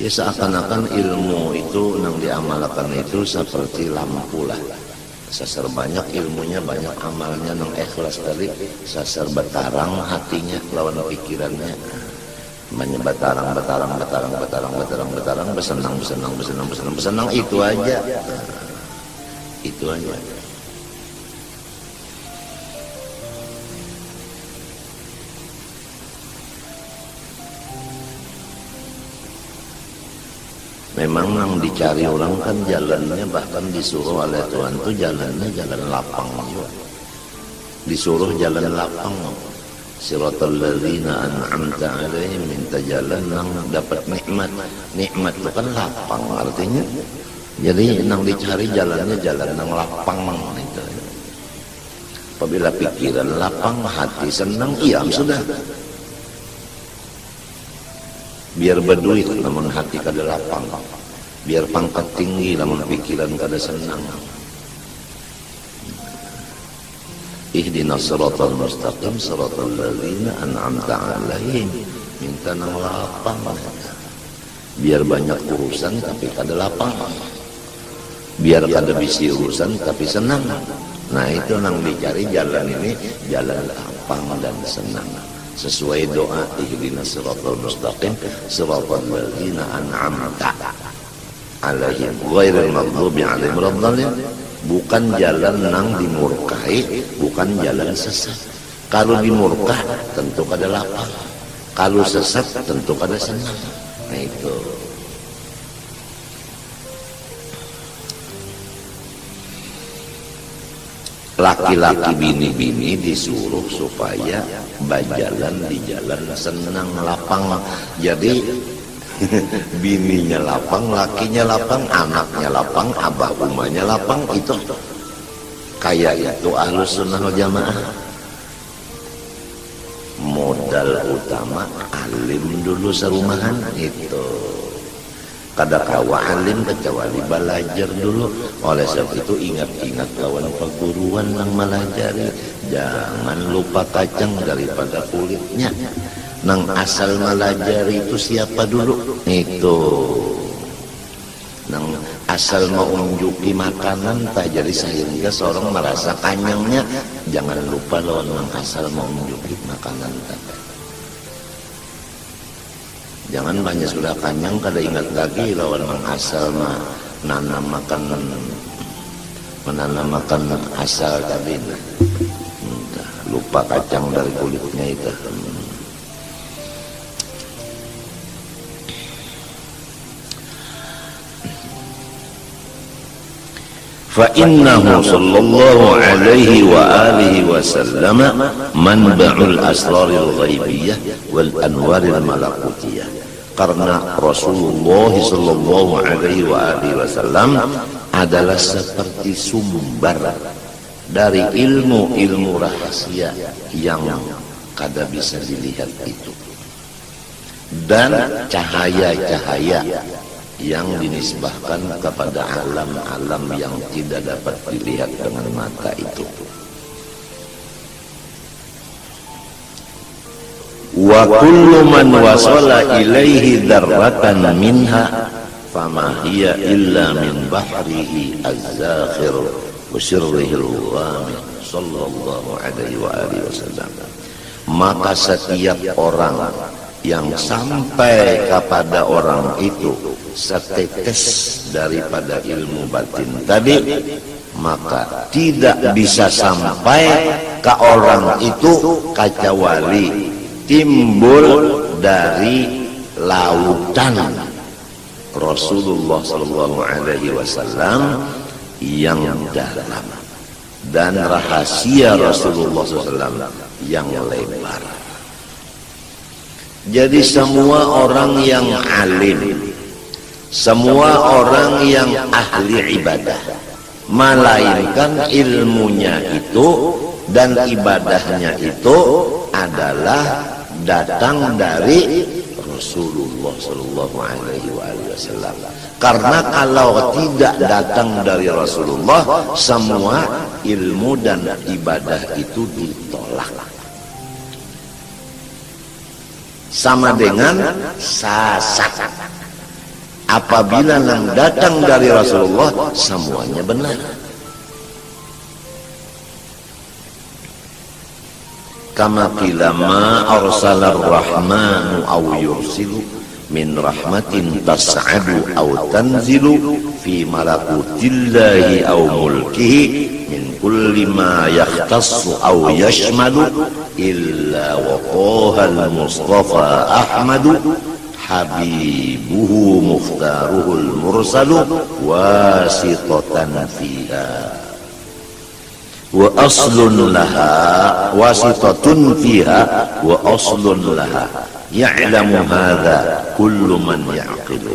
Ya seakan-akan ilmu itu nang diamalkan itu seperti lampu lah. Sasar banyak ilmunya, banyak amalnya nang ikhlas tadi. Sasar betarang hatinya lawan pikirannya. Banyak betarang, besenang itu aja. Itu aja. Memang yang dicari orang kan jalannya, bahkan disuruh oleh Tuhan tuh jalannya jalan lapang juga. Disuruh jalan lapang. Siratal ladzina an'amta 'alaihim, minta jalan yang dapat nikmat. Nikmat itu kan lapang artinya. Jadi yang dicari jalannya jalan yang lapang itu. Apabila pikiran lapang, hati senang, iya sudah. Biar berduit namun hati kada lapang, biar pangkat tinggi namun pikiran kada senang. Ihdinas siratal mustaqim siratal ladzina an'amta 'alaihim, minta nang lapang. Biar banyak urusan tapi kada lapang, biar kada bisi urusan tapi senang. Nah itu nang dicari jalan ini, jalan lapang dan senang. Sesuai doa ihdinas siratal mustaqim siratal ladzina an'amta 'alaihim ghairil maghdubi 'alaihim waladdallin. Bukan jalan nang dimurkai, bukan jalan sesat. Kalau dimurka tentu kada lapang, kalau sesat tentu kada senang. Nah itu. Laki-laki bini-bini disuruh supaya berjalan di jalan senang lapang. Jadi bininya lapang, lakinya lapang, anaknya lapang, abah umahnya lapang. Itu kayak itu Ahlus Sunnah wal Jamaah. Modal utama alim dulu serumahan itu. Kada kawa alim kecuali belajar dulu. Oleh sebab itu ingat-ingat lawan perguruan yang melajari. Jangan lupa kacang daripada kulitnya. Nang asal melajari itu siapa dulu? Itu. Nang asal mau unjuki makanan tak jadi sehingga seorang merasa kanyangnya. Jangan lupa lawan nang asal mau unjuki makanan tak. Jangan banyak sudah kanyang kada ingat lagi lawan nang asal menanam makan asal tadi. Lupa kacang dari kulitnya itu. فإنه صلى الله عليه وآله وسلم منبع الأسرار الغيبية والأنوار الملكوتية. Karena Rasulullah sallallahu alaihi wasallam adalah seperti sumber dari ilmu-ilmu rahasia yang kada bisa dilihat itu, dan cahaya-cahaya yang dinisbahkan kepada alam-alam yang tidak dapat dilihat dengan mata itu. Wa kullu man wasala ilaihi dzarratan minha fama hiya illa min bahrihi az-zakhir wa sirrihi al-ghamid sallallahu alaihi wa alihi wasallam. Maka setiap orang yang sampai kepada orang itu setetes daripada ilmu batin tadi, maka tidak bisa sampai ke orang itu kecuali timbul dari lautan Rasulullah sallallahu alaihi wasallam yang dalam dan rahasia Rasulullah SAW yang lebar. Jadi semua orang yang alim, semua orang yang ahli ibadah, melainkan ilmunya itu dan ibadahnya itu adalah datang dari Rasulullah Sallallahu Alaihi Wasallam. Karena kalau tidak datang dari Rasulullah, semua ilmu dan ibadah itu ditolak. Sama dengan sasat. Apabila yang datang dari Rasulullah semuanya benar. Kama qila ma arsalar rahmanu aw yursilu min rahmatin tas'adu aw tanzilu fi malakutillahi aw mulkihi min kulli ma yakhtassu aw yashmalu illa waqaha al-mustafa ahmadu habibuhu mukhtaruhul mursalu wasitatan fiha wa aslun laha wasitatun fiha wa aslun laha ya'lamu hadha kullu man ya'qilu.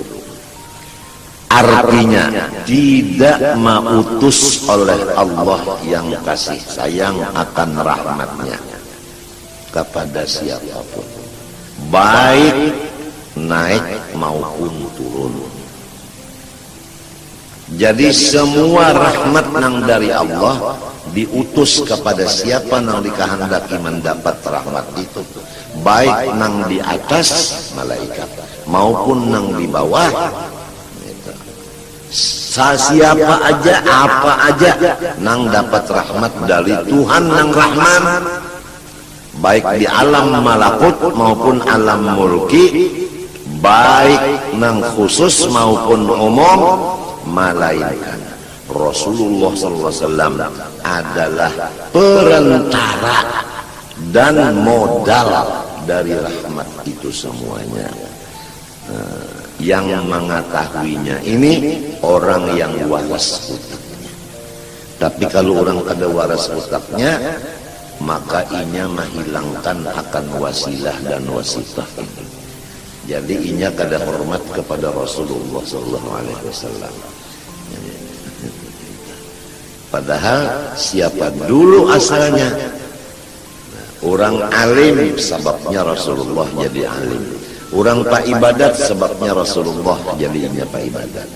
Artinya tidak mautus oleh Allah yang kasih sayang akan rahmatnya kepada siapapun, baik naik maupun turun. Jadi semua rahmat nang dari Allah diutus kepada siapa nang dikehendaki mendapat rahmat itu, baik nang di atas malaikat maupun nang di bawah. Siapa aja apa aja nang dapat rahmat dari Tuhan nang Rahman, baik di alam malakut maupun alam mulki, baik nang khusus maupun umum, malaikat. Rasulullah SAW adalah perantara dan modal dari rahmat itu semuanya. Yang mengetahuinya ini orang yang waras utaknya. Tapi kalau orang kada waras utaknya, maka inya menghilangkan akan wasilah dan wasitah ini. Jadi inya kada hormat kepada Rasulullah SAW. Padahal siapa dulu asalnya? Orang alim sebabnya Rasulullah jadi alim. Orang pak ibadat sebabnya Rasulullah jadinya pak ibadat.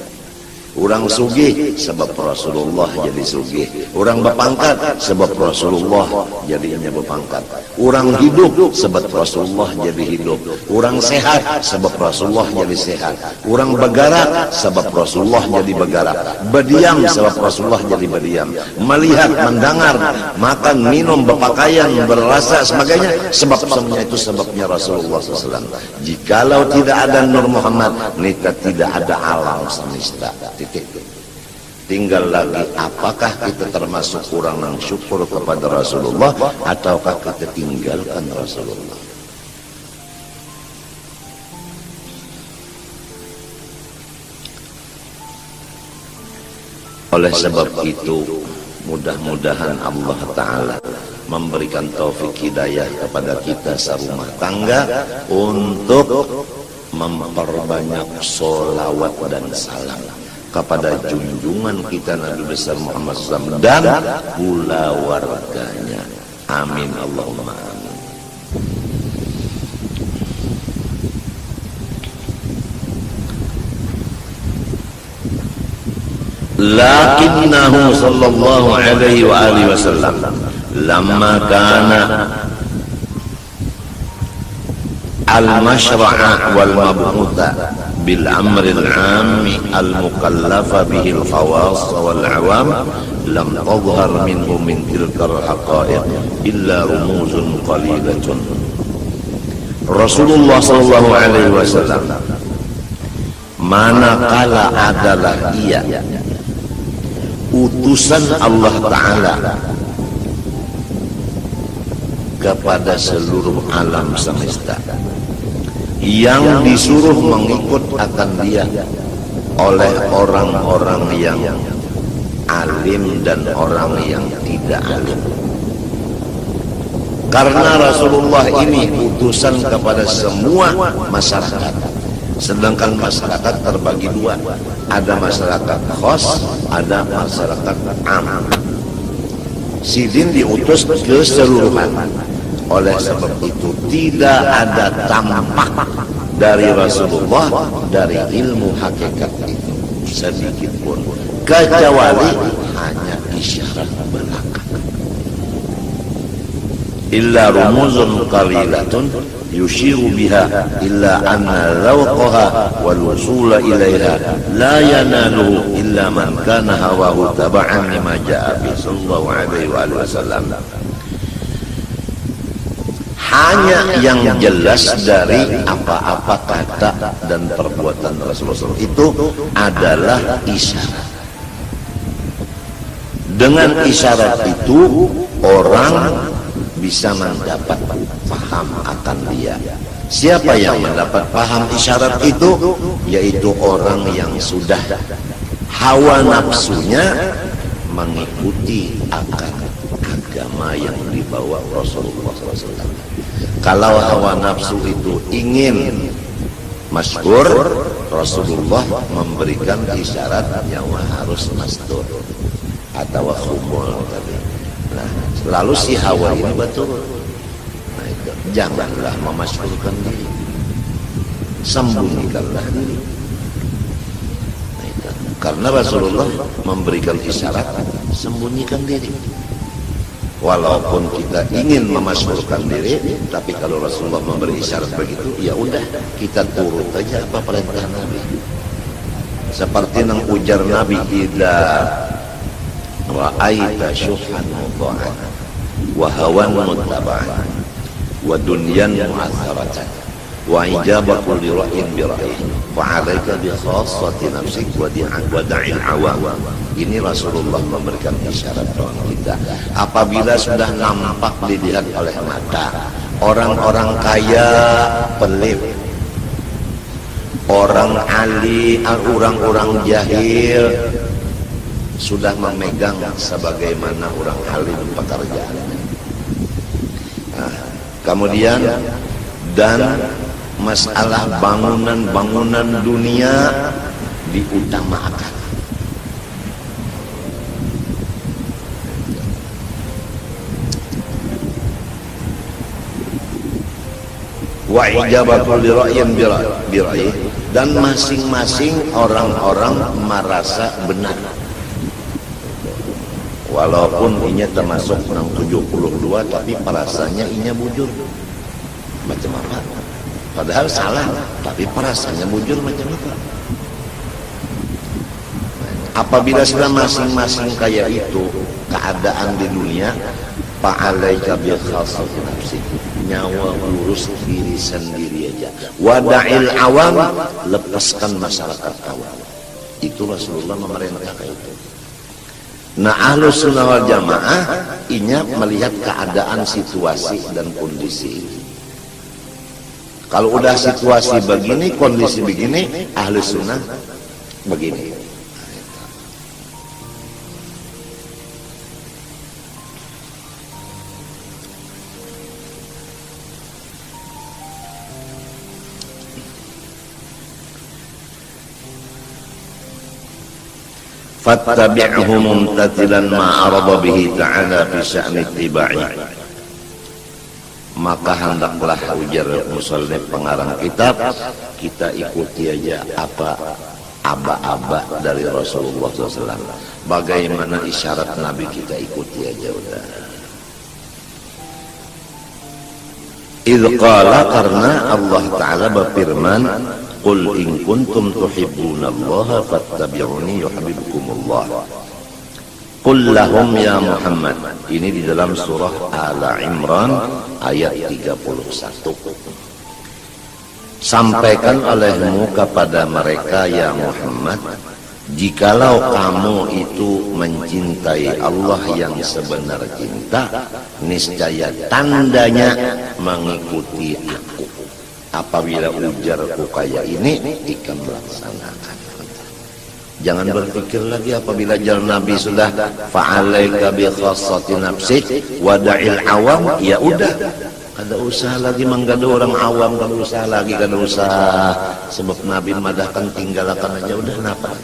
Orang sugih sebab Rasulullah jadi sugih. Orang berpangkat sebab Rasulullah jadinya berpangkat. Orang hidup sebab Rasulullah jadi hidup. Orang sehat sebab Rasulullah jadi sehat. Orang bergerak sebab Rasulullah jadi bergerak. Berdiam sebab Rasulullah jadi berdiam. Melihat, mendengar, makan, minum, berpakaian, berrasa sebagainya, sebab semuanya itu sebabnya Rasulullah SAW. Jikalau tidak ada Nur Muhammad, nika tidak ada alam semesta. Tinggal lagi apakah kita termasuk orang yang syukur kepada Rasulullah ataukah kita tinggalkan Rasulullah. Oleh sebab itu mudah-mudahan Allah Ta'ala memberikan taufik hidayah kepada kita serumah tangga untuk memperbanyak sholawat dan salam kepada junjungan kita Nabi besar Muhammad SAW dan pula warganya. Amin Allahumma amin. Lakinnahu sallallahu alaihi wa alihi wasallam lamma kana al-mashra'a wal mab'utha bil amri al-'ammi al-mukallafa bihi al-khawas wal 'awam lam tadhhar minhu min tilka al-haqa'iq illa rumuzun qalilatun. Rasulullah sallallahu alaihi wasallam manakala adalah ia utusan Allah Ta'ala kepada seluruh alam semesta, yang disuruh mengikut akan dia oleh orang-orang yang alim dan orang yang tidak alim. Karena Rasulullah ini utusan kepada semua masyarakat, sedangkan masyarakat terbagi dua, ada masyarakat khos, ada masyarakat am. Sidin diutus keseluruhan. Oleh sebab itu tidak ada tampak dari Rasulullah dari ilmu hakikat itu sedikit pun, kecuali hanya isyarat belaka. illa rumuzun qalilatun yushiru biha illa anna zawqaha wal wusula ilaiha la yanaluhu illa man kana hawahu taba'an lima ja'a bi sallallahu alaihi wasallam. Hanya yang jelas dari apa-apa kata dan perbuatan Rasulullah itu adalah isyarat. Dengan isyarat itu orang bisa mendapat paham akan dia. Siapa yang mendapat paham isyarat itu? Yaitu orang yang sudah hawa nafsunya mengikuti akan agama yang dibawa Rasulullah SAW. Kalau hawa nafsu itu ingin masyhur, Rasulullah memberikan isyarat yang harus mastur atau khumul tadi. Nah, lalu si hawa ini betul. Nah, itu. Janganlah memasyhurkan diri, sembunyikanlah diri. Nah, itu. Karena Rasulullah memberikan isyarat sembunyikan diri. Walaupun kita ingin memasyhurkan diri, tapi kalau Rasulullah memberi isyarat begitu, ya udah kita turut aja apa perintah Nabi. Seperti yang ujar Nabi, idza ra'aita syuhan mudha'an wa hawan muttaba'an wa dunyan mu'azzaratan wa ijaba kulli ra'in bi ra'in fa 'alaika bi khassati nafsik wa da'il awam. Ini Rasulullah memberikan isyarat bagi kita. Apabila sudah nampak dilihat oleh mata, orang-orang kaya pelit, orang alim, orang-orang jahil sudah memegang sebagaimana orang alim pekerjaan. Nah, kemudian dan masalah bangunan-bangunan dunia diutamakan. Wa ijabatul ra'yin bi ra'yi, dan masing-masing orang-orang merasa benar. Walaupun inya termasuk 72 tapi perasaannya inya bujur. Macam apa? Padahal salah, tapi perasaannya bujur macam apa? Apabila sudah masing-masing kayak itu keadaan di dunia, fa'alaika bi khassati nafsik, nyawa urus diri sendiri aja. Wada'il awam, lepaskan masyarakat awam. Itu Rasulullah memerintahkan itu. Nah, Ahlus Sunnah wal Jamaah inya melihat keadaan situasi dan kondisi ini. Kalau udah situasi begini, kondisi begini, Ahlus Sunnah begini. fattabi'hu mumtathilan ma arada bihi ta'ala fi sya'ni ittiba'i. Maka hendaklah, ujar musannif pengarang kitab, kita ikuti aja apa aba-aba dari Rasulullah SAW. Bagaimana isyarat Nabi kita ikuti aja udah. Idh qala, karena Allah Ta'ala berfirman, qul in kuntum tuhibbunallaha fattabi'uni yuhibbukumullah. Qul lahum ya Muhammad. Ini di dalam surah Al-Imran ayat 31. Sampaikan olehmu kepada mereka ya Muhammad, jikalau kamu itu mencintai Allah yang sebenar cinta, niscaya tandanya mengikuti aku. Apabila ujarku kayak ini, ikan melaksanakan. Jangan berpikir lagi apabila jalan Nabi sudah fa'alaika bi khassati nafsik wada'il awam, ya udah, kada usah lagi menggada orang awam, kada usah lagi, kada usah, sebab Nabi madahkan tinggalkan aja udah. Kenapa?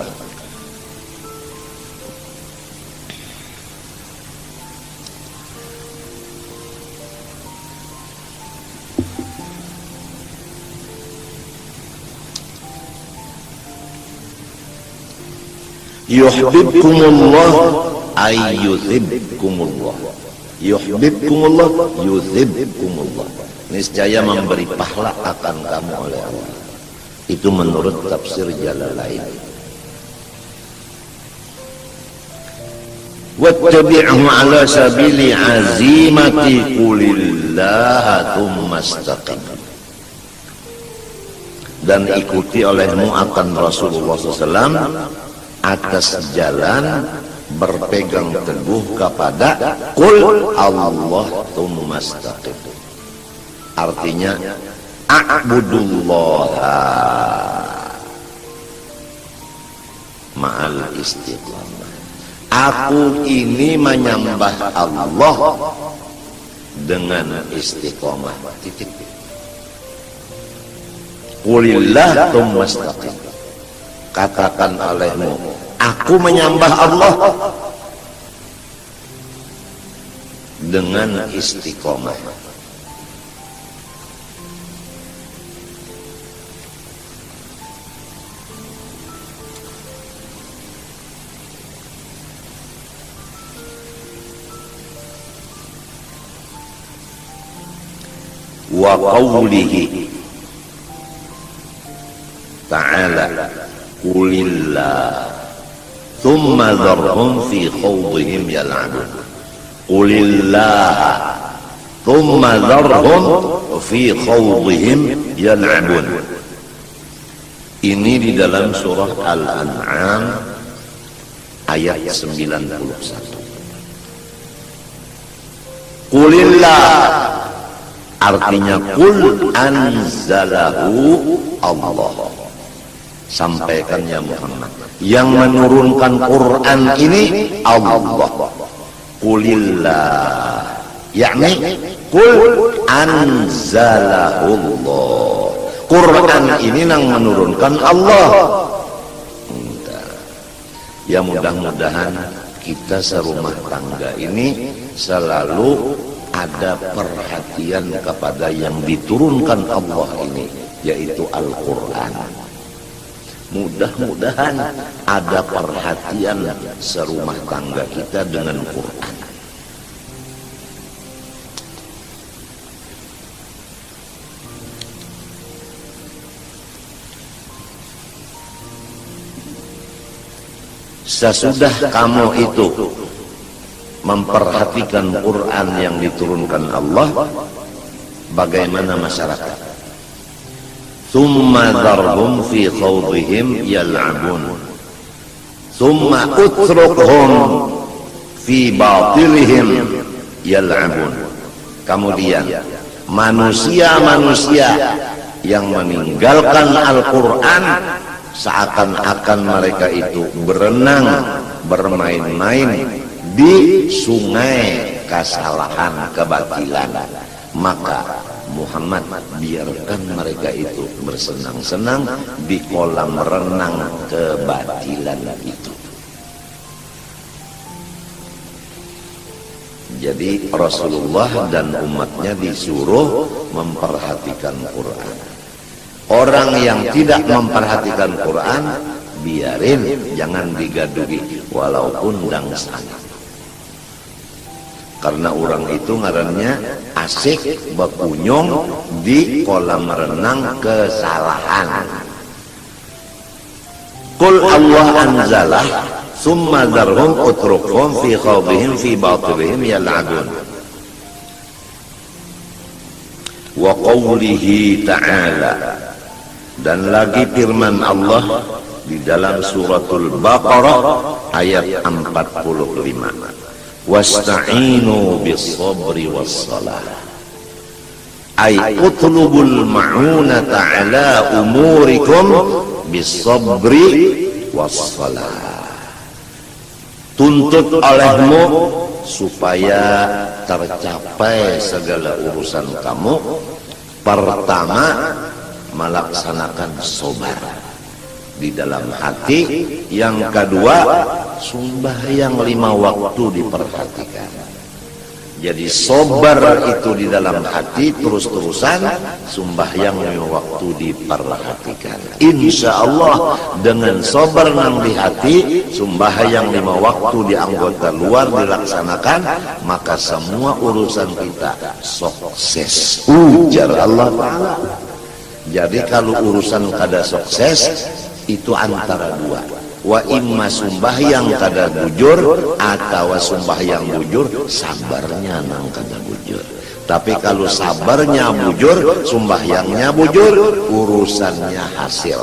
Yuhibbukumullah ay yuhibbukumullah. yuhibbukumullah yuhibbukumullah, niscaya memberi pahala akan kamu oleh Allah. Itu menurut tafsir Jalalain. Wattabi'hu ala sabili azimati qulillaha thumma istaqim, dan ikuti olehmu akan Rasulullah SAW atas jalan berpegang teguh kepada qul Allah thumma istaqim. Artinya a'budullaha ma'al istiqamah. Aku ini menyembah Allah dengan istiqamah. Titik. Qulillah tsumma istaqim. Katakan olehmu, aku menyembah Allah dengan istiqamah. Wa qawlihi ta'ala qulillah thumma dharhum fi khawdihim yal'abun. Qulillah thumma dharhum fi khawdihim yal'abun. Ini di dalam surah Al-An'am ayat 91. Qulillah artinya qul anzalahu Allah. Sampaikan ya Muhammad, yang menurunkan Quran ini Allah. Qulillah yakni qul anzalahu Allah. Quran ini yang menurunkan Allah. Ya mudah-mudahan kita serumah tangga ini selalu ada perhatian kepada yang diturunkan Allah ini, yaitu Al-Quran. Mudah-mudahan ada perhatian serumah tangga kita dengan Quran. Sesudah kamu itu memperhatikan Quran yang diturunkan Allah, bagaimana masyarakat? Tsumma dharhum fi khawdihim yal'abun tsumma utrukhum fi batilihim yal'abun. Kemudian manusia-manusia yang meninggalkan Al-Quran seakan-akan mereka itu berenang, bermain-main di sungai kesalahan kebatilan. Maka Muhammad biarkan mereka itu bersenang-senang di kolam renang kebatilan itu. Jadi Rasulullah dan umatnya disuruh memperhatikan Quran. Orang yang tidak memperhatikan Quran, biarin, jangan digaduhi walaupun dangsana. Karena orang itu ngarannya asik berkunjung di kolam renang kesalahan. Qul Allah anzalah summa dharhum utrukhum fi khawdihim fi batilihim yal'abun. Wa qawlihi ta'ala, dan lagi firman Allah di dalam suratul Baqarah ayat 45. Wasta'inu bis-sabri was-salah. Ay utlubul ma'unata ala umurikum bis-sabri was-salah. Tuntut olehmu supaya tercapai segala urusan kamu. Pertama, melaksanakan sabar di dalam hati. Yang kedua, sembahyang 5 waktu diperhatikan. Jadi sobar itu di dalam hati terus-terusan, sembahyang lima waktu diperhatikan. Insya Allah dengan sobar nang di hati, sembahyang lima waktu di anggota luar dilaksanakan, maka semua urusan kita sukses. Ujar Allah Ta'ala. Jadi kalau urusan kada sukses itu antara dua. Wa imma sembahyang kada bujur atau sembahyang bujur, sabarnya nang kada bujur. Tapi kalau sabarnya bujur, sembahyangnya bujur, urusannya hasil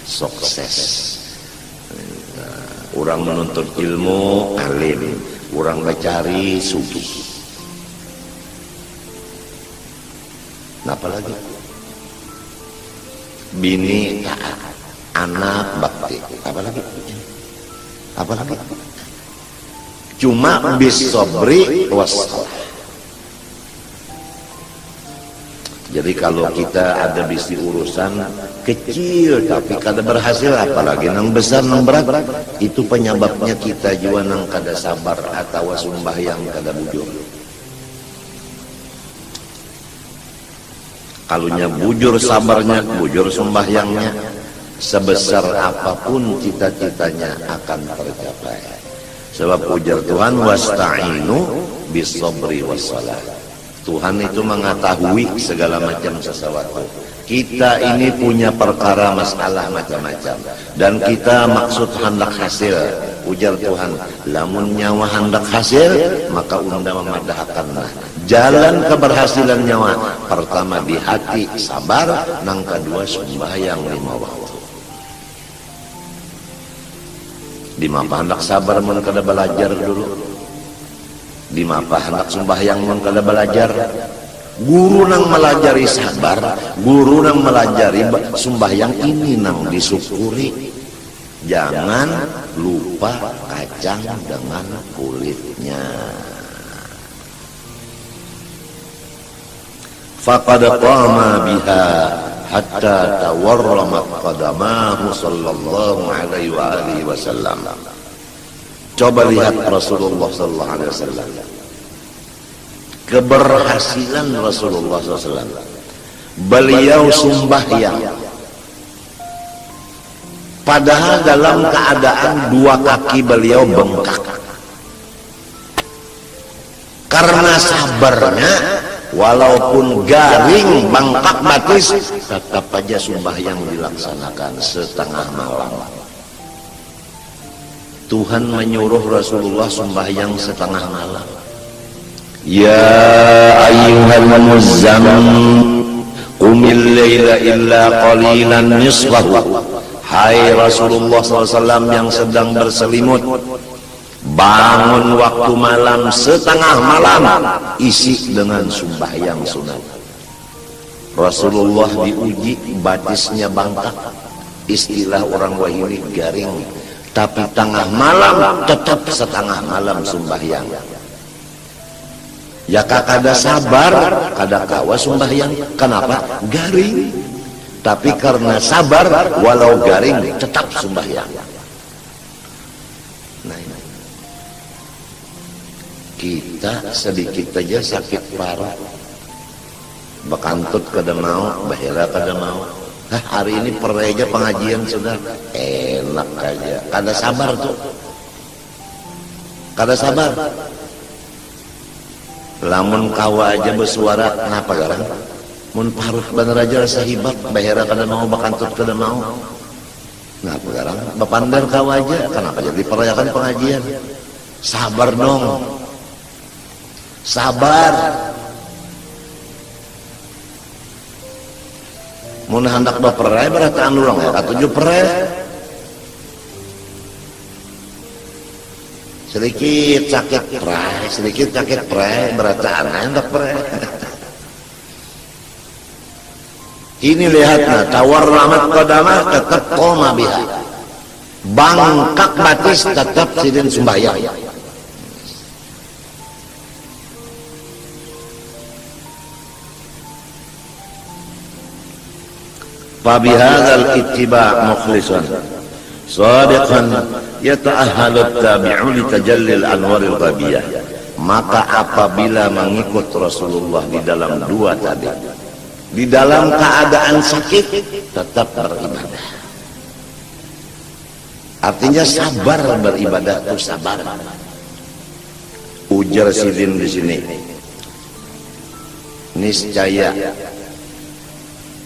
sukses. Orang menuntut ilmu alim, orang mencari sugih. Napa lagi? Bini taat, anak bakti, apalagi cuma bis sobri wassalah. Jadi kalau kita ada bisi urusan kecil tapi kada berhasil, apalagi nang besar nang berat, itu penyebabnya kita juga nang kada sabar atau sembahyang kada bujur. Kalunya bujur sabarnya, bujur sembahyangnya, sebesar apapun cita-citanya akan tercapai. Sebab ujar Tuhan, wasta'inu bis-sabri was-salah. Tuhan itu mengetahui segala macam sesuatu. Kita ini punya perkara masalah macam-macam, dan kita maksud hendak hasil. Ujar Tuhan, lamun nyawa hendak hasil, maka unda memadahkanlah jalan keberhasilan nyawa. Pertama di hati sabar, nang kedua sembahyang lima waktu. Di mapa hendak sabar mun kada belajar dulu, di mapa hendak sembahyang mun kada belajar. Guru nang melajari sabar, guru nang melajari sembahyang, ini nang disyukuri. Jangan lupa kacang dengan kulitnya. Faqad qama biha hatta tawarramat qadamahu sallallahu alaihi wa alihi wasallam. Coba lihat Rasulullah sallallahu alaihi wasallam, keberhasilan Rasulullah SAW. Beliau sembahyang, padahal dalam keadaan dua kaki beliau bengkak. Karena sabarnya, walaupun garing bengkak batis, tetap aja sembahyang dilaksanakan setengah malam. Tuhan menyuruh Rasulullah sembahyang setengah malam. Ya ayyuhal muzammil qumil laila illa qalilan nisfahu. Hai Rasulullah SAW yang sedang berselimut, bangun waktu malam setengah malam, isi dengan sembahyang sunat. Rasulullah diuji, batisnya bangkak, istilah orang Wahini garing, tapi tengah malam tetap setengah malam sembahyang. Ya kada sabar, kada kawa sembahyang. Kenapa? Garing. Tapi karena sabar, walau garing tetap sembahyang. Nah, kita sedikit aja sakit parah, bekantut kada mau, bahira kada mau. Hari ini pereja pengajian sudah enak aja. Kada sabar tuh, kada sabar. Lamun kawa aja bersuara, kenapa garang? Mun paruh bener aja rasa hibak, bahira kada mau, bakantut kada mau. Kenapa garang? Bapandar kawa aja, kenapa jadi perayakan pengajian? Sabar dong, sabar. Mun hendak baperai berataan urang ya, katuju perai. Sedikit sakit pray, sedikit sakit pray, berataan hendak pray. Ini lihatlah, tawarramat qadamah tetap qoma biha, bangkak batis tetap sidin sembahyang. Fabihadzal ittiba' mukhlisan صادقا يتأهل التابع لتجلي الأنوار الغبية. Maka apabila mengikut Rasulullah di dalam dua tadi, di dalam keadaan sakit tetap beribadah. Artinya sabar beribadah itu sabar. Ujar Sidin di sini, niscaya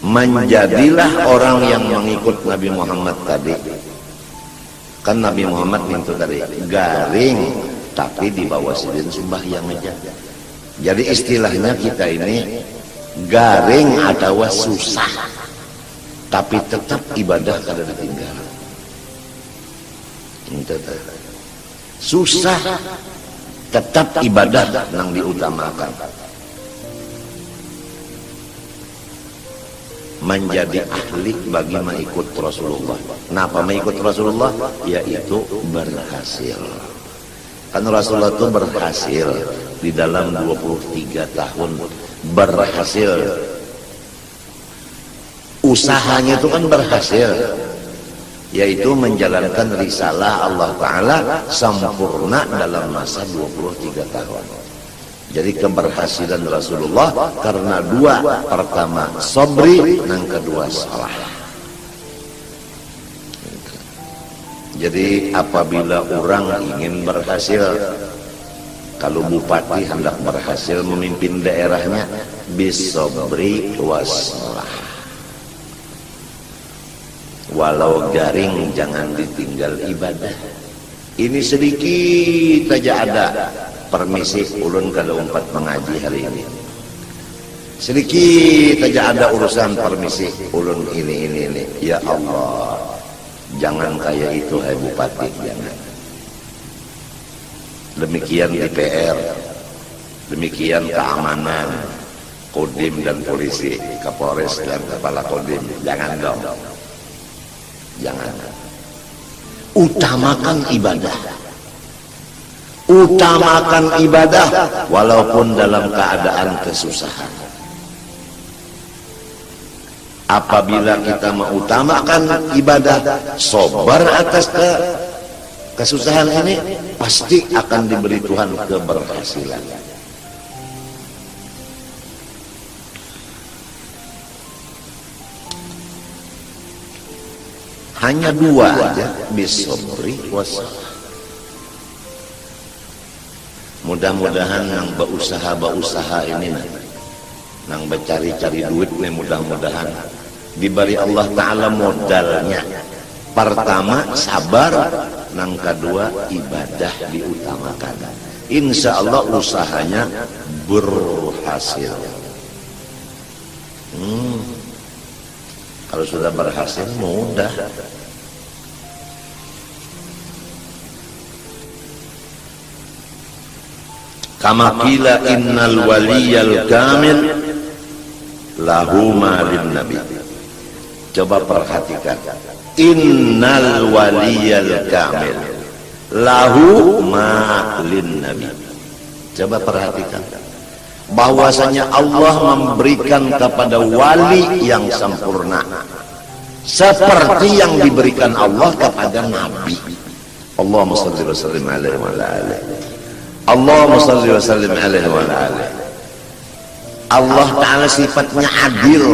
menjadilah orang yang mengikut Nabi Muhammad tadi. Kan Nabi Muhammad itu tadi garing, tapi di bawah Sidin sembahyang aja. Jadi istilahnya kita ini garing atau susah, tapi tetap ibadah kada ditinggal. Susah, tetap ibadah yang diutamakan. Menjadi ahli bagi mengikut Rasulullah. Kenapa mengikut Rasulullah? Yaitu berhasil. Kan Rasulullah itu berhasil di dalam 23 tahun berhasil. Usahanya itu kan berhasil, yaitu menjalankan risalah Allah Ta'ala sempurna dalam masa 23 tahun. Jadi keberhasilan Rasulullah karena dua, pertama sabri, yang kedua salah. Jadi apabila orang ingin berhasil, kalau bupati hendak berhasil memimpin daerahnya, bisabri wassalah. Walau garing jangan ditinggal ibadah. Ini sedikit saja ada. Permisi ulun kalau umpat mengaji hari ini. Sedikit saja ada urusan permisi ulun ini. Ya Allah, jangan kayak itu hai bupati, jangan. Demikian DPR, demikian keamanan, Kodim dan polisi, Kapolres dan kepala Kodim, jangan dong. Jangan. Utamakan ibadah. Utamakan ibadah walaupun dalam keadaan kesusahan. Apabila kita mengutamakan ibadah, sabar atas kesusahan ini, pasti akan diberi Tuhan keberhasilan. Hanya dua aja, bisabri wassalah. Mudah-mudahan yang berusaha ini nang bercari-cari duit nih, mudah-mudahan diberi Allah Ta'ala modalnya. Pertama sabar, nang kedua ibadah diutamakan. Insya Allah usahanya berhasil. Kalau sudah berhasil mudah. Kama qila innal waliyal kamil lahu malin nabi. Coba perhatikan, innal waliyal kamil lahu malin nabi. Coba perhatikan bahwasanya Allah memberikan kepada wali yang sempurna seperti yang diberikan Allah kepada nabi. Allahumma shalli wa sallim alaihi wa ala alihi. Allahumma shalli wa sallim alaihi wa ala alihi. Allah Ta'ala sifatnya adil,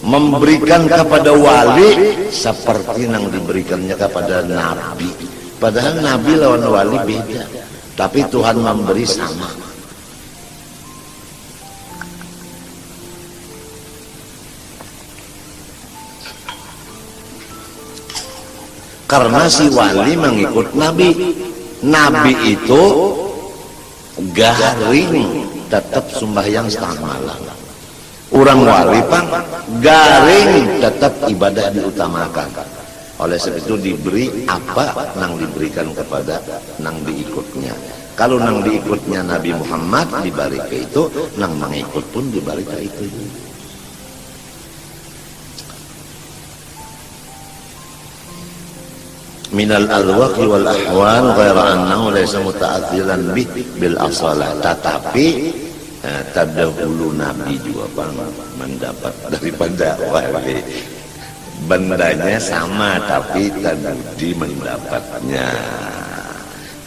memberikan kepada wali seperti yang diberikannya kepada nabi. Padahal nabi lawan wali beda, tapi Tuhan memberi sama. Karena si wali mengikut nabi. Nabi itu garing, tetap sembahyang setengah malam. Orang wali pang garing, tetap ibadah diutamakan. Oleh sebab itu diberi apa nang diberikan kepada nang diikutnya. Kalau nang diikutnya Nabi Muhammad diberi ke itu, nang mengikut pun diberi ke itu. Minal alwaqi wal ahwal ghaira annahu laysa muta'athilan bil asalah. Tetapi terdahulu Nabi juga bang mendapat daripada wali. Bendanya sama tapi tadi mendapatnya.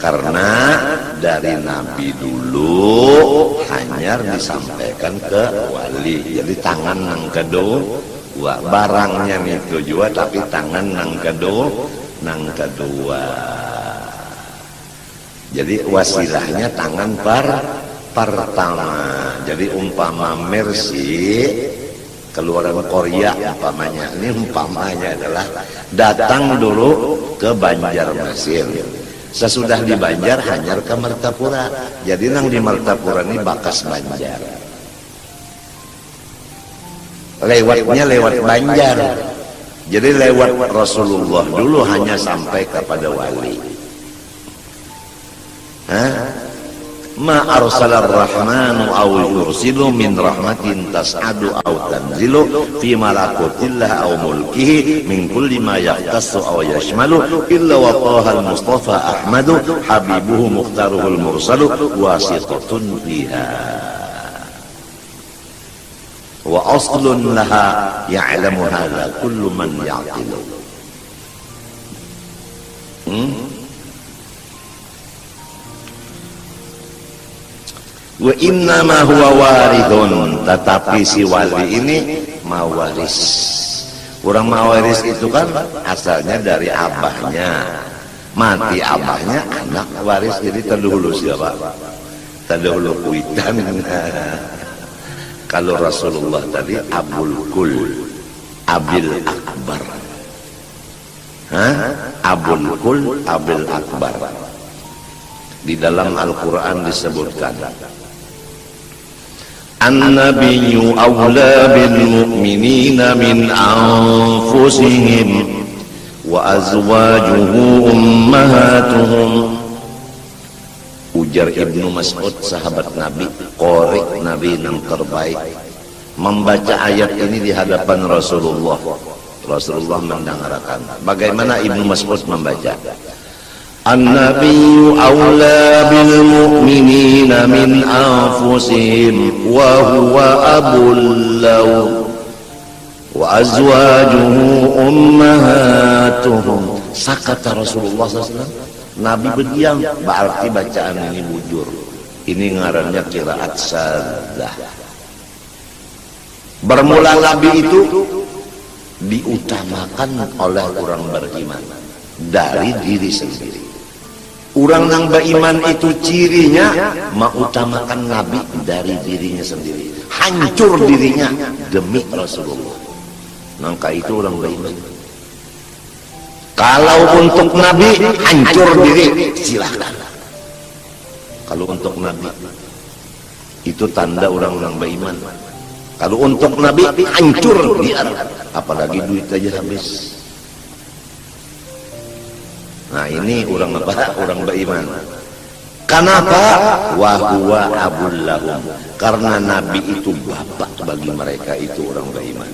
karena dari Nabi dulu hanya disampaikan ke wali. Jadi tangan nang kedua, barangnya itu juga, tapi tangan nang kedua. Jadi wasilahnya tangan pertama. Jadi umpama Mercy keluaran Korea umpamanya, ini umpamanya adalah datang dulu ke Banjarmasin. Sesudah di Banjar hanyar ke Martapura. Jadi nang di Martapura ini bakas Banjar. Lewatnya lewat Banjar. Jadi lewat Rasulullah dulu hanya sampai kepada wali. Ma arsalar rahmanu aw yursilu min rahmatin tas'adu aw tanzilu fi malakutillah aw mulkihi min kulli ma yahtassu aw yashmalu illa wa tahal mustafa ahmadu habibuhu mukhtaruhul mursalu wasitatun fiha wa aslun laha ya'lamu hadha kullu man ya'qilu. Wa innama huwa warithun, tetapi si wali ini mawaris. Orang mawaris itu kan asalnya dari abahnya, mati abahnya anak waris, jadi terdahulu siapa? Terdahulu kuitan. Kalau Rasulullah tadi Abul Kul, Abil Akbar. Abul Kul, Abil Akbar. Di dalam Al-Quran disebutkan An-nabiyyu awla bil mu'minina min anfusihim wa azwajuhu ummahatuhum. Ujar Ibnu Mas'ud, sahabat Nabi, qori Nabi yang terbaik, membaca ayat ini di hadapan Rasulullah. Rasulullah mendengarkan. Bagaimana Ibnu Mas'ud membaca? An-nabiyyu awla bil mu'minina min anfusihim wa huwa abul lahum wa azwajuhu ummahatuhum. Sakata Rasulullah SAW. Nabi berdiam, berarti bacaan ini bujur. Ini ngarannya qiraat saddah. Bermula Nabi itu diutamakan oleh orang beriman dari diri sendiri. Orang yang beriman itu cirinya mengutamakan Nabi dari dirinya sendiri, hancur dirinya demi Rasulullah. Maka itu orang beriman. Kalau untuk Nabi hancur diri, silakan. Kalau untuk Nabi itu tanda orang-orang beriman. Kalau untuk Nabi hancur dia, apalagi duit aja habis. Nah ini orang apa? Orang beriman. Kenapa? Wahuwa abul lahum. Karena Nabi itu bapak bagi mereka, itu orang beriman.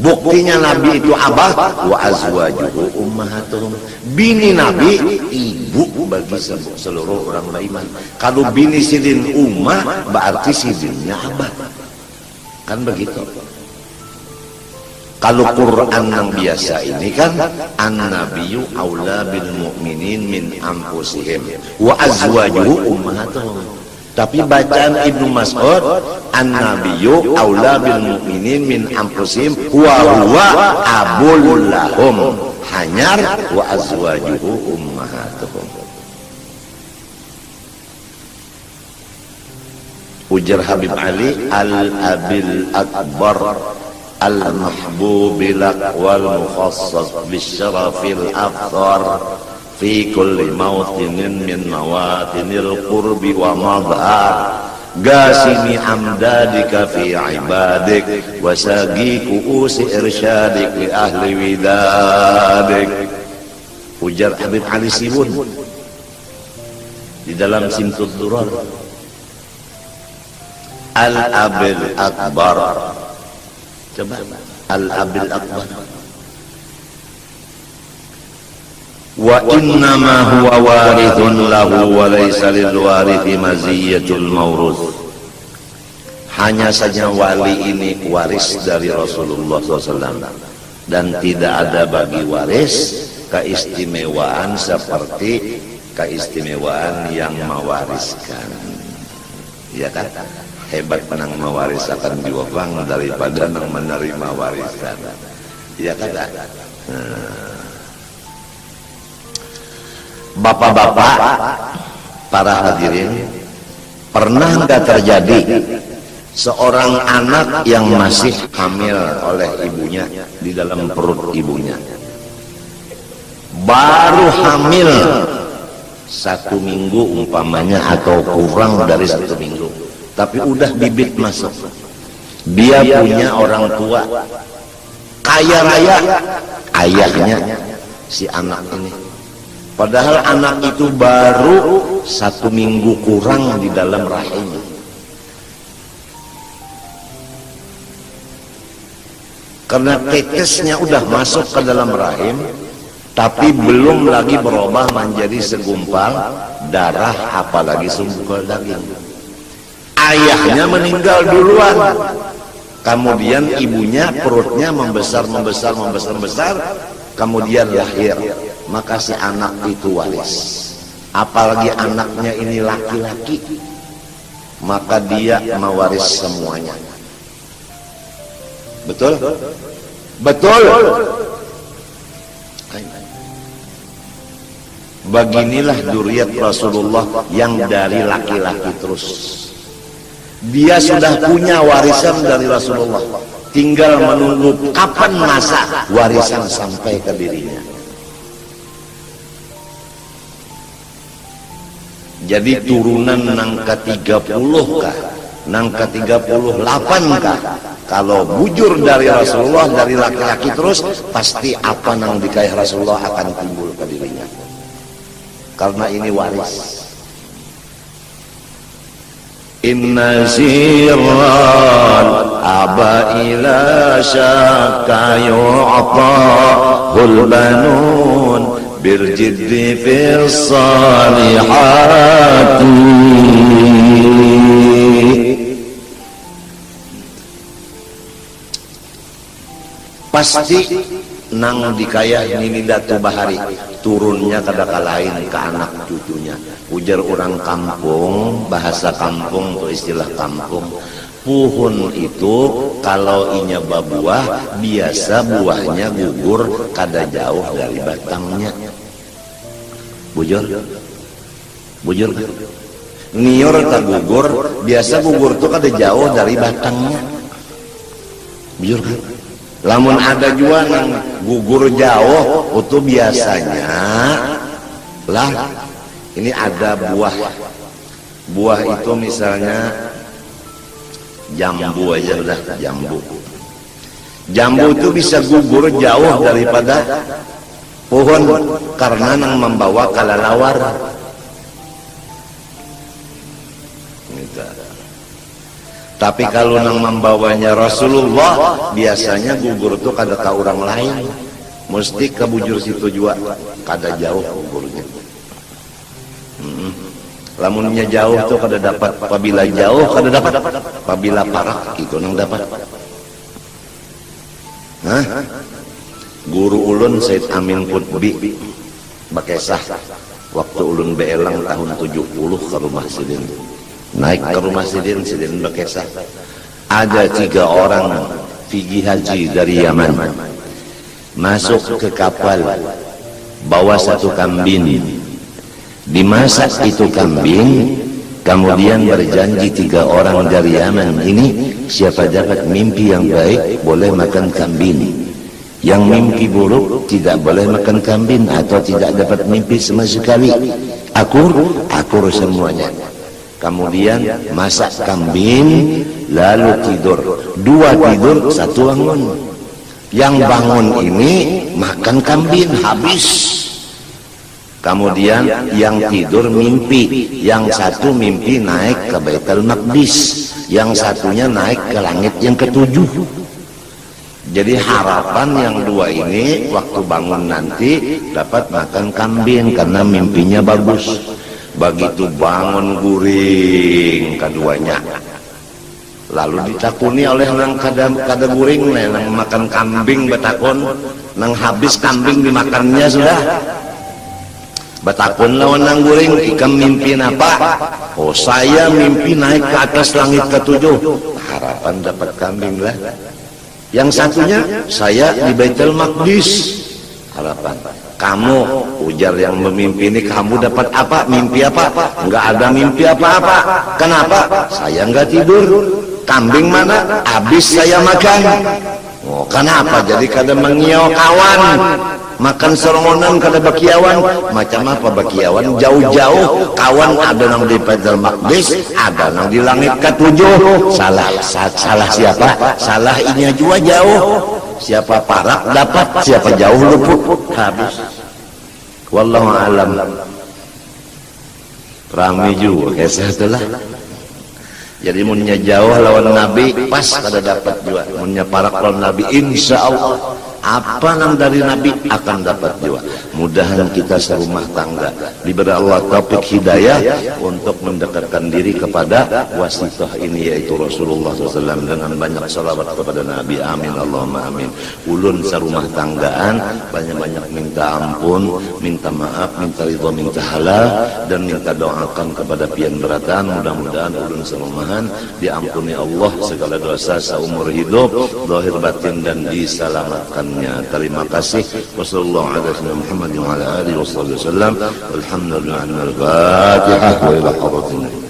Buktinya Nabi itu abah, wa azwajuhu ummahatuhum. Bini Nabi ibu bagi seluruh orang beriman. Kalau bini sidin ummah berarti sidinnya abah. Kan begitu. Kalau Quran yang biasa ini kan an-nabiyyu aula bil mu'minin min anfusihim wa azwajuhu ummahatuhum. Tapi bacaan Ibnu Mas'ud an-nabiyyu aula bil mu'minin min anfusihim wa huwa abul lahum, hanyar wa azwajuhu ummahatuhum. Ujar Habib Ali al-abil akbar al-mahbubi lak wal mukhassas bisyarafil afdar fi kulli mawtinin min mawatinil qurbi wa madhar gasimi amdadika fi ibadik wasagi kuusi irsyadik li ahli widadik. Ujar Habib Ali Sibun di dalam Simtud Durar, al-abil akbar. Coba al-abil akbar. Wa innama huwa warithun lahu wa laysa lil warithi maziyatul mawruth. Hanya saja wali ini waris dari Rasulullah SAW, dan tidak ada bagi waris keistimewaan seperti keistimewaan yang mewariskan, ya kan? Hebat menang mewariskan diwafang daripada nang menerima warisan, ya kan? Bapak-bapak, para hadirin, pernah nggak terjadi seorang anak yang masih hamil oleh ibunya di dalam perut ibunya, baru hamil 1 minggu umpamanya atau kurang dari 1 minggu, tapi udah bibit masuk, dia punya orang tua kaya raya, ayahnya si anak ini, padahal anak itu baru 1 minggu kurang di dalam rahimnya. Karena tetesnya udah masuk ke dalam rahim, tapi belum lagi berubah menjadi segumpal darah, apalagi segumpal daging. Ayahnya meninggal duluan, kemudian ibunya perutnya membesar, kemudian lahir. Maka si anak itu waris, apalagi anaknya ini laki-laki, maka dia mewaris semuanya. Betul? Betul. Beginilah dzurriyyat Rasulullah yang dari laki-laki terus. Dia sudah punya warisan dari Rasulullah, tinggal menunggu kapan masa warisan sampai ke dirinya. Jadi turunan nang ke-30 kah, nang ke-38 kah? Kalau bujur dari Rasulullah, dari laki-laki terus, pasti apa nang dikaih Rasulullah akan timbul ke dirinya. Karena ini waris. Inna sirral abaila syakka yu'tahul banun birjiddi fis salihati. Pasti nang dikayah nini Datu Bahari turunnya kadaka lain ke anak cucunya. Ujar orang kampung, bahasa kampung atau istilah kampung, puhun itu kalau inya babuah biasa buahnya gugur kada jauh dari batangnya. Bujur nior tak gugur, biasa gugur tuh kada jauh dari batangnya. Bujur kan? Lamun ada juga yang gugur jauh, itu biasanya lah. Ini ada buah itu misalnya jambu aja udah, jambu itu bisa gugur jauh daripada pohon karena yang membawa kalalawar. Tapi kalau nang membawanya Rasulullah, biasanya gugur itu kada ke orang lain, mesti ke bujur situ juga, kada jauh gugurnya. Lamunnya jauh tuh kada dapat, apabila jauh kada dapat, apabila parak itu nang dapat. Guru ulun Said Amin Qutbi Bakesah, waktu ulun beelang tahun 70 ke rumah Sidin. Naik ke rumah Sidin Bakesah, ada 3 orang pergi haji dari Yaman, masuk ke kapal, bawa 1 kambing, dimasak itu kambing, kemudian berjanji 3 orang dari Yaman ini, siapa dapat mimpi yang baik boleh makan kambing, yang mimpi buruk tidak boleh makan kambing atau tidak dapat mimpi sama sekali. Akur semuanya. Kemudian masak kambing, lalu tidur. 2 tidur, 1 bangun. Yang bangun ini makan kambing habis. Kemudian yang tidur mimpi, yang 1 mimpi naik ke Baitul Maqdis, yang 1-nya naik ke langit yang ke-7. Jadi harapan yang 2 ini waktu bangun nanti dapat makan kambing karena mimpinya bagus. Begitu bangun guring keduanya, lalu ditakuni oleh nang kada guring nang makan kambing, betakon nang habis kambing dimakannya sudah. Batakun lawan nangguring, ikam mimpi apa? Oh, saya mimpi naik ke atas langit ketujuh. Harapan dapat kambing lah. Yang satunya, saya di Baitul Maqdis. Harapan. Kamu, ujar yang memimpi ini, kamu dapat apa? Mimpi apa? Enggak ada mimpi apa-apa. Kenapa? Saya enggak tidur. Kambing mana? Habis saya makan. Oh, kenapa? Jadi kada mengiau kawan. Makan serongonan kada bakiawan. Macam apa bakiawan? Jauh-jauh kawan ada nang di Baitul Maqdis, ada nang di langit ketujuh. Salah siapa? Salah ini juga jauh. Siapa parak dapat, siapa jauh luput. Habis. Wallahu alam. Rame juga kisah itulah. Jadi munnya jauh lawan Nabi pas kada dapat juga. Munnya parak lawan Nabi insya Allah apa nang dari Nabi akan dapat juga. Mudahan kita serumah tangga diberi Allah taufik hidayah untuk mendekatkan diri kepada wasitah ini yaitu Rasulullah SAW dengan banyak salawat kepada Nabi. Amin Allahumma amin. Ulun serumah tanggaan banyak-banyak minta ampun, minta maaf, minta ridha, minta halal dan minta doakan kepada pian beratan. Mudah-mudahan ulun serumahan diampuni Allah segala dosa seumur hidup zahir batin dan diselamatkan. Terima kasih. Wassalamualaikum warahmatullahi wabarakatuh. Alhamdulillah. Al-Fatihah wa ila hadratin